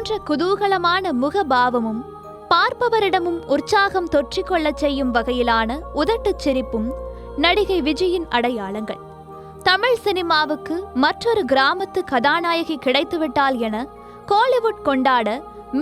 போன்ற குதூகலமான முகபாவமும் பார்ப்பவரிடமும் உற்சாகம் தொற்றிக்கொள்ளச் செய்யும் வகையிலான உதட்டுச் சிரிப்பும் நடிகை விஜயின் அடையாளங்கள். தமிழ் சினிமாவுக்கு மற்றொரு கிராமத்து கதாநாயகி கிடைத்துவிட்டால் என கோலிவுட் கொண்டாட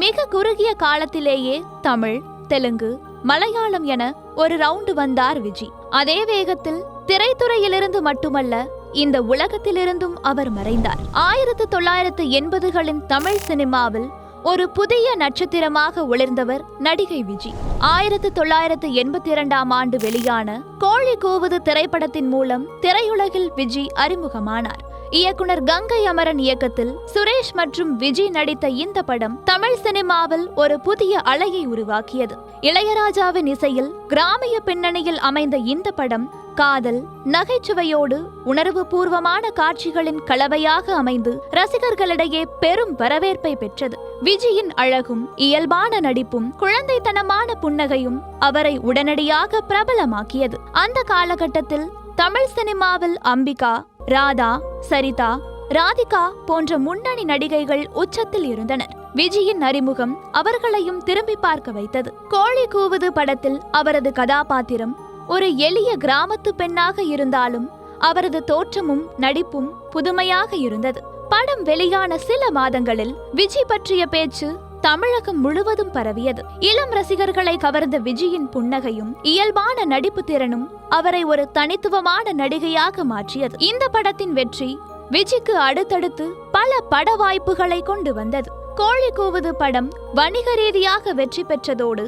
மிக குறுகிய காலத்திலேயே தமிழ், தெலுங்கு, மலையாளம் என ஒரு ரவுண்டு வந்தார் விஜி. அதே வேகத்தில் திரைத்துறையிலிருந்து மட்டுமல்ல, இந்த உலகத்திலிருந்தும் அவர் மறைந்தார். 1980களின் தமிழ் சினிமாவில் ஒரு புதிய நட்சத்திரமாக ஒளிர்ந்தவர் நடிகை விஜி. 1982ஆம் ஆண்டு வெளியான கோழி கூவுது திரைப்படத்தின் மூலம் திரையுலகில் விஜி அறிமுகமானார். இயக்குனர் கங்கை அமரன் இயக்கத்தில் சுரேஷ் மற்றும் விஜி நடித்த இந்த படம் தமிழ் சினிமாவில் ஒரு புதிய அலையை உருவாக்கியது. இளையராஜாவின் இசையில் கிராமிய பின்னணியில் அமைந்த இந்த படம் காதல், நகைச்சுவையோடு உணர்வு பூர்வமான காட்சிகளின் கலவையாக அமைந்து ரசிகர்களிடையே பெரும் வரவேற்பை பெற்றது. விஜயின் அழகும் இயல்பான நடிப்பும் குழந்தைத்தனமான புன்னகையும் அவரை உடனடியாக பிரபலமாக்கியது. அந்த காலகட்டத்தில் தமிழ் சினிமாவில் அம்பிகா, ராதா, சரிதா, ராதிகா போன்ற முன்னணி நடிகைகள் உச்சத்தில் இருந்தனர். விஜயின் அறிமுகம் அவர்களையும் திரும்பி பார்க்க வைத்தது. கோழி கூவுது படத்தில் அவரது கதாபாத்திரம் ஒரு எளிய கிராமத்து பெண்ணாக இருந்தாலும் அவரது தோற்றமும் நடிப்பும் புதுமையாக இருந்தது. படம் வெளியான சில மாதங்களில் விஜி பற்றிய பேச்சு தமிழகம் முழுவதும் பரவியது. இளம் ரசிகர்களை கவர்ந்த விஜயின் புன்னகையும் இயல்பான நடிப்பு திறனும் அவரை ஒரு தனித்துவமான நடிகையாக மாற்றியது. இந்த படத்தின் வெற்றி விஜிக்கு அடுத்தடுத்து பல பட வாய்ப்புகளை கொண்டு வந்தது. கோழி கூவுது படம் வணிக ரீதியாக வெற்றி பெற்றதோடு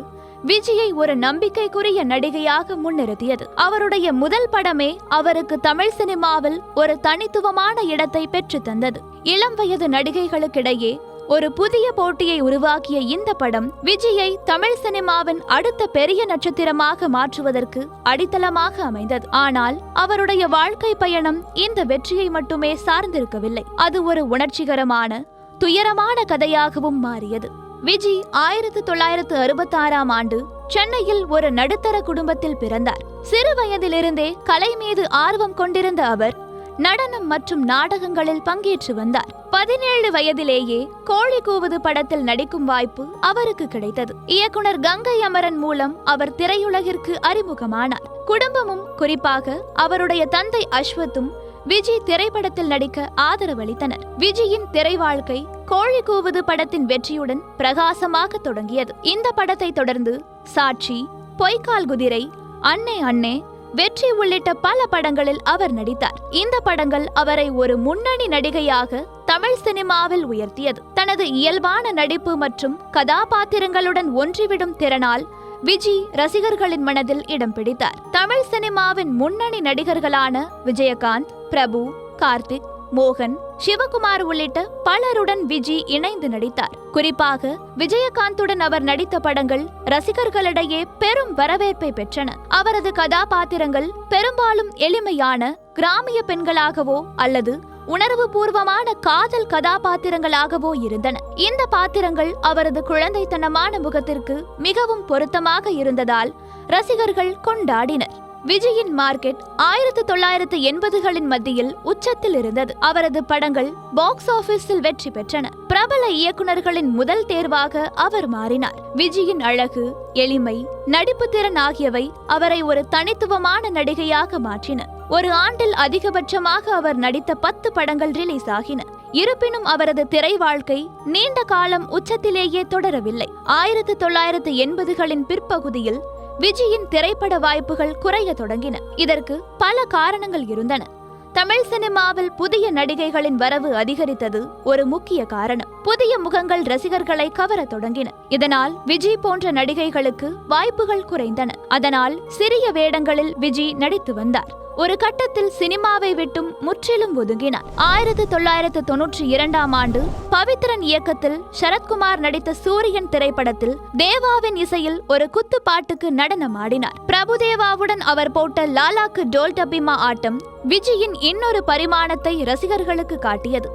விஜயை ஒரு நம்பிக்கைக்குரிய நடிகையாக முன்னிறுத்தியது. அவருடைய முதல் படமே அவருக்கு தமிழ் சினிமாவில் ஒரு தனித்துவமான இடத்தை பெற்று தந்தது. இளம் வயது நடிகைகளுக்கிடையே ஒரு புதிய போட்டியை உருவாக்கிய இந்த படம் விஜயை தமிழ் சினிமாவின் அடுத்த பெரிய நட்சத்திரமாக மாற்றுவதற்கு அடித்தளமாக அமைந்தது. ஆனால் அவருடைய வாழ்க்கை பயணம் இந்த வெற்றியை மட்டுமே சார்ந்திருக்கவில்லை. அது ஒரு உணர்ச்சிகரமான, துயரமான கதையாகவும் மாறியது. விஜி 1966ஆம் ஆண்டு சென்னையில் ஒரு நடுத்தர குடும்பத்தில் பிறந்தார். சிறு வயதிலிருந்தே கலை மீது ஆர்வம் கொண்டிருந்த அவர் நடனம் மற்றும் நாடகங்களில் பங்கேற்று வந்தார். 17 வயதிலேயே கோழி கூவுது படத்தில் நடிக்கும் வாய்ப்பு அவருக்கு கிடைத்தது. இயக்குனர் கங்கை அமரன் மூலம் அவர் திரையுலகிற்கு அறிமுகமானார். குடும்பமும் குறிப்பாக அவருடைய தந்தை அஸ்வத்தும் விஜி திரைப்படத்தில் நடிக்க ஆதரவளித்தனர். விஜயின் திரை வாழ்க்கை கோழி கூவுது படத்தின் வெற்றியுடன் பிரகாசமாக தொடங்கியது. இந்த படத்தை தொடர்ந்து சாட்சி, பொய்க்கால் குதிரை, அண்ணே அண்ணே, வெற்றி உள்ளிட்ட பல படங்களில் அவர் நடித்தார். இந்த படங்கள் அவரை ஒரு முன்னணி நடிகையாக தமிழ் சினிமாவில் உயர்த்தியது. தனது இயல்பான நடிப்பு மற்றும் கதாபாத்திரங்களுடன் ஒன்றிவிடும் திறனால் விஜி ரசிகர்களின் மனதில் இடம் பிடித்தார். தமிழ் சினிமாவின் முன்னணி நடிகர்களான விஜயகாந்த், பிரபு, கார்த்திக், மோகன், சிவகுமார் உள்ளிட்ட பலருடன் விஜி இணைந்து நடித்தார். குறிப்பாக விஜயகாந்துடன் அவர் நடித்த படங்கள் ரசிகர்களிடையே பெரும் வரவேற்பை பெற்றன. அவரது கதாபாத்திரங்கள் பெரும்பாலும் எளிமையான கிராமிய பெண்களாகவோ அல்லது உணர்வு பூர்வமான காதல் கதாபாத்திரங்களாகவோ இருந்தன. இந்த பாத்திரங்கள் அவரது குழந்தைத்தனமான முகத்திற்கு மிகவும் பொருத்தமாக இருந்ததால் ரசிகர்கள் கொண்டாடினர். விஜயின் மார்க்கெட் 1980களின் மத்தியில் உச்சத்தில் இருந்தது. அவரது படங்கள் பாக்ஸ் ஆபீஸில் வெற்றி பெற்றன. பிரபல இயக்குனர்களின் முதல் தேர்வாக அவர் மாறினார். விஜயின் அழகு, எளிமை, நடிப்பு திறன் ஆகியவை அவரை ஒரு தனித்துவமான நடிகையாக மாற்றின. ஒரு ஆண்டில் அதிகபட்சமாக அவர் நடித்த 10 படங்கள் ரிலீஸ் ஆகின. இருப்பினும் அவரது திரை வாழ்க்கை நீண்ட காலம் உச்சத்திலேயே தொடரவில்லை. 1980களின் பிற்பகுதியில் விஜயின் திரைப்பட வாய்ப்புகள் குறைய தொடங்கின. இதற்கு பல காரணங்கள் இருந்தன. தமிழ் சினிமாவில் புதிய நடிகைகளின் வரவு அதிகரித்தது ஒரு முக்கிய காரணம். புதிய முகங்கள் ரசிகர்களை கவர தொடங்கின. இதனால் விஜி போன்ற நடிகைகளுக்கு வாய்ப்புகள் குறைந்தன. அதனால் சிறிய வேடங்களில் விஜி நடித்து வந்தார். ஒரு கட்டத்தில் சினிமாவை விட்டும் முற்றிலும் ஒதுங்கினார். 1992ஆம் ஆண்டு பவித்ரன் இயக்கத்தில் சரத்குமார் நடித்த சூரியன் திரைப்படத்தில் தேவாவின் இசையில் ஒரு குத்து பாட்டுக்கு நடனம் ஆடினார். பிரபுதேவாவுடன் அவர் போட்ட லாலாக்கு டோல் டப்பிமா ஆட்டம் விஜயின் இன்னொரு பரிமாணத்தை ரசிகர்களுக்கு காட்டியது.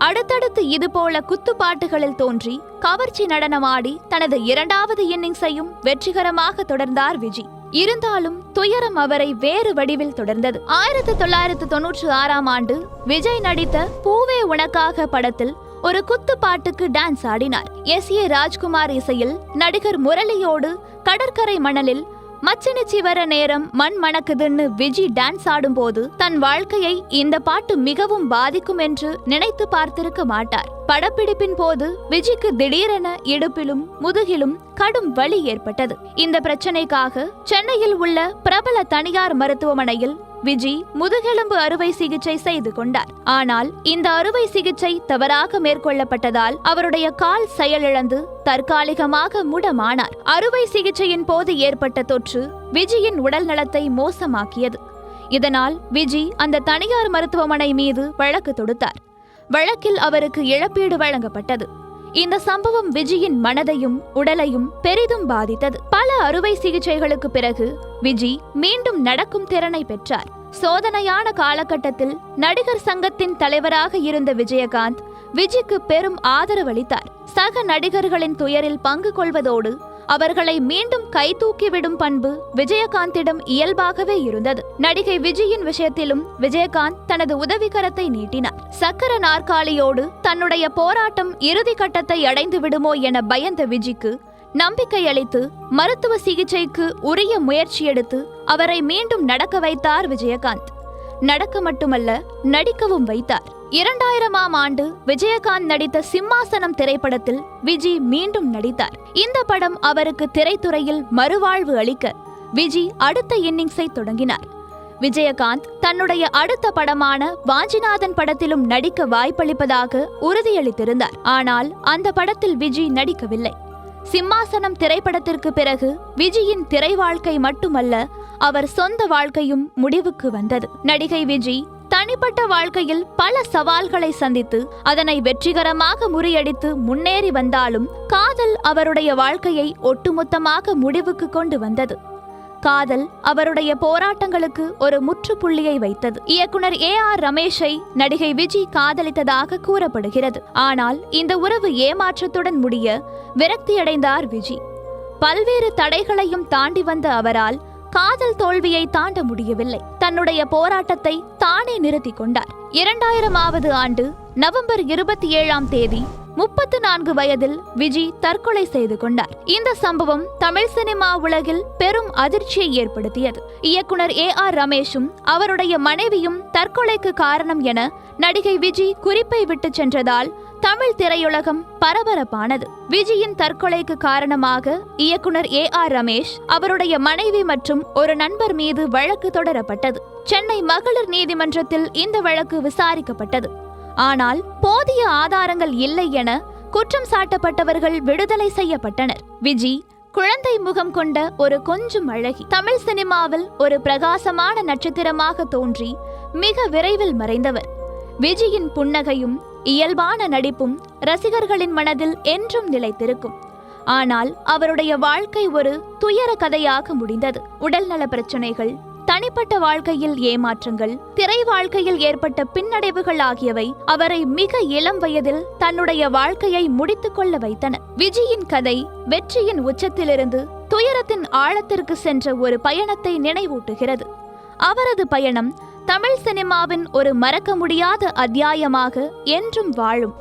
அடுத்தடுத்து இதுபோல குத்துப்பாட்டுகளில் தோன்றி கவர்ச்சி நடனமாடி தனது இரண்டாவது இன்னிங்ஸையும் வெற்றிகரமாக தொடர்ந்தார் விஜி. இருந்தாலும் துயரம் அவரை வேறு வடிவில் தொடர்ந்தது. 1996ஆம் ஆண்டு விஜய் நடித்த பூவே உனக்காக படத்தில் ஒரு குத்துப்பாட்டுக்கு டான்ஸ் ஆடினார். S.A. ராஜ்குமார் இசையில் நடிகர் முரளியோடு கடற்கரை மணலில் மச்சினிச்சி வர நேரம் மண் மணக்குதுன்னு விஜி டான்ஸ் ஆடும்போது தன் வாழ்க்கையை இந்த பாட்டு மிகவும் பாதிக்கும் என்று நினைத்து பார்த்திருக்க மாட்டார். படப்பிடிப்பின் போது விஜிக்கு திடீரென இடுப்பிலும் முதுகிலும் கடும் வலி ஏற்பட்டது. இந்த பிரச்சனைக்காக சென்னையில் உள்ள பிரபல தனியார் மருத்துவமனையில் விஜி முதுகெலும்பு அறுவை சிகிச்சை செய்து கொண்டார். ஆனால் இந்த அறுவை சிகிச்சை தவறாக மேற்கொள்ளப்பட்டதால் அவருடைய கால் செயலிழந்து தற்காலிகமாக முடமானார். அறுவை சிகிச்சையின் போது ஏற்பட்ட தொற்று விஜியின் உடல் நலத்தை மோசமாக்கியது. இதனால் விஜி அந்த தனியார் மருத்துவமனை மீது வழக்கு தொடுத்தார். வழக்கில் அவருக்கு இழப்பீடு வழங்கப்பட்டது. இந்த சம்பவம் விஜயின் மனதையும் உடலையும் பெரிதும் பாதித்தது. பல அறுவை சிகிச்சைகளுக்கு பிறகு விஜி மீண்டும் நடக்கும் திறனை பெற்றார். சோதனையான காலகட்டத்தில் நடிகர் சங்கத்தின் தலைவராக இருந்த விஜயகாந்த் விஜிக்கு பெரும் ஆதரவளித்தார். சக நடிகர்களின் துயரில் பங்கு கொள்வதோடு அவர்களை மீண்டும் கைதூக்கிவிடும் பண்பு விஜயகாந்திடம் இயல்பாகவே இருந்தது. நடிகை விஜயின் விஷயத்திலும் விஜயகாந்த் தனது உதவிகரத்தை நீட்டினார். சக்கர நாற்காலியோடு தன்னுடைய போராட்டம் இறுதி கட்டத்தை அடைந்து விடுமோ என பயந்த விஜிக்கு நம்பிக்கை அளித்து மருத்துவ சிகிச்சைக்கு உரிய முயற்சி எடுத்து அவரை மீண்டும் நடக்க வைத்தார் விஜயகாந்த். நடக்க மட்டுமல்ல, நடிக்கவும் வைத்தார். 2000ஆம் ஆண்டு விஜயகாந்த் நடித்த சிம்மாசனம் திரைப்படத்தில் விஜி மீண்டும் நடித்தார். இந்த படம் அவருக்கு திரைத்துறையில் மறுவாழ்வு அளிக்க விஜி அடுத்த இன்னிங்ஸை தொடங்கினார். விஜயகாந்த் தன்னுடைய அடுத்த படமான வாஞ்சிநாதன் படத்திலும் நடிக்க வாய்ப்பளிப்பதாக உறுதியளித்திருந்தார். ஆனால் அந்த படத்தில் விஜி நடிக்கவில்லை. சிம்மாசனம் திரைப்படத்திற்கு பிறகு விஜயின் திரை வாழ்க்கை மட்டுமல்ல, அவர் சொந்த வாழ்க்கையும் முடிவுக்கு வந்தது. நடிகை விஜி தனிப்பட்ட வாழ்க்கையில் பல சவால்களை சந்தித்து அதனை வெற்றிகரமாக முறியடித்து முன்னேறி வந்தாலும் காதல் அவருடைய வாழ்க்கையை ஒட்டுமொத்தமாக முடிவுக்கு கொண்டு வந்தது. காதல் அவருடைய போராட்டங்களுக்கு ஒரு முற்றுப்புள்ளியை வைத்தது. இயக்குனர் A.R. ரமேஷை நடிகை விஜி காதலித்ததாக கூறப்படுகிறது. ஆனால் இந்த உறவு ஏமாற்றத்துடன் முடிய விரக்தியடைந்தார் விஜி. பல்வேறு தடைகளையும் தாண்டி வந்த அவரால் காதல் தோல்வியை தாண்ட முடியவில்லை. தன்னுடைய போராட்டத்தை தானே நிறுத்தி கொண்டார். 2000ஆவது ஆண்டு நவம்பர் 27ஆம் தேதி 34 வயதில் விஜி தற்கொலை செய்து கொண்டார். இந்த சம்பவம் தமிழ் சினிமா உலகில் பெரும் அதிர்ச்சியை ஏற்படுத்தியது. இயக்குனர் A.R. ரமேஷும் அவருடைய மனைவியும் தற்கொலைக்கு காரணம் என நடிகை விஜி குறிப்பை விட்டு சென்றதால் தமிழ் திரையுலகம் பரபரப்பானது. விஜயின் தற்கொலைக்கு காரணமாக இயக்குனர் A.R. ரமேஷ், அவருடைய மனைவி மற்றும் ஒரு நண்பர் மீது வழக்கு தொடரப்பட்டது. சென்னை மகளிர் நீதிமன்றத்தில் இந்த வழக்கு விசாரிக்கப்பட்டது. ஆனால் போதிய ஆதாரங்கள் இல்லை என குற்றம் சாட்டப்பட்டவர்கள் விடுதலை செய்யப்பட்டனர். விஜி குழந்தை முகம் கொண்ட ஒரு கொஞ்சம் அழகி. தமிழ் சினிமாவில் ஒரு பிரகாசமான நட்சத்திரமாக தோன்றி மிக விரைவில் மறைந்தவர். விஜயின் புன்னகையும் இயல்பான நடிப்பும் ரசிகர்களின் மனதில் என்றும் நிலைத்திருக்கும். ஆனால் அவருடைய வாழ்க்கை ஒரு துயர கதையாக முடிந்தது. உடல்நல பிரச்சனைகள், தனிப்பட்ட வாழ்க்கையில் ஏமாற்றங்கள், திரை வாழ்க்கையில் ஏற்பட்ட பின்னடைவுகள் ஆகியவை அவரை மிக இளம் வயதில் தன்னுடைய வாழ்க்கையை முடித்துக் கொள்ள வைத்தன. விஜயின் கதை வெற்றியின் உச்சத்திலிருந்து துயரத்தின் ஆழத்திற்கு சென்ற ஒரு பயணத்தை நினைவூட்டுகிறது. அவரது பயணம் தமிழ் சினிமாவின் ஒரு மறக்க முடியாத அத்தியாயமாக என்றும் வாழும்.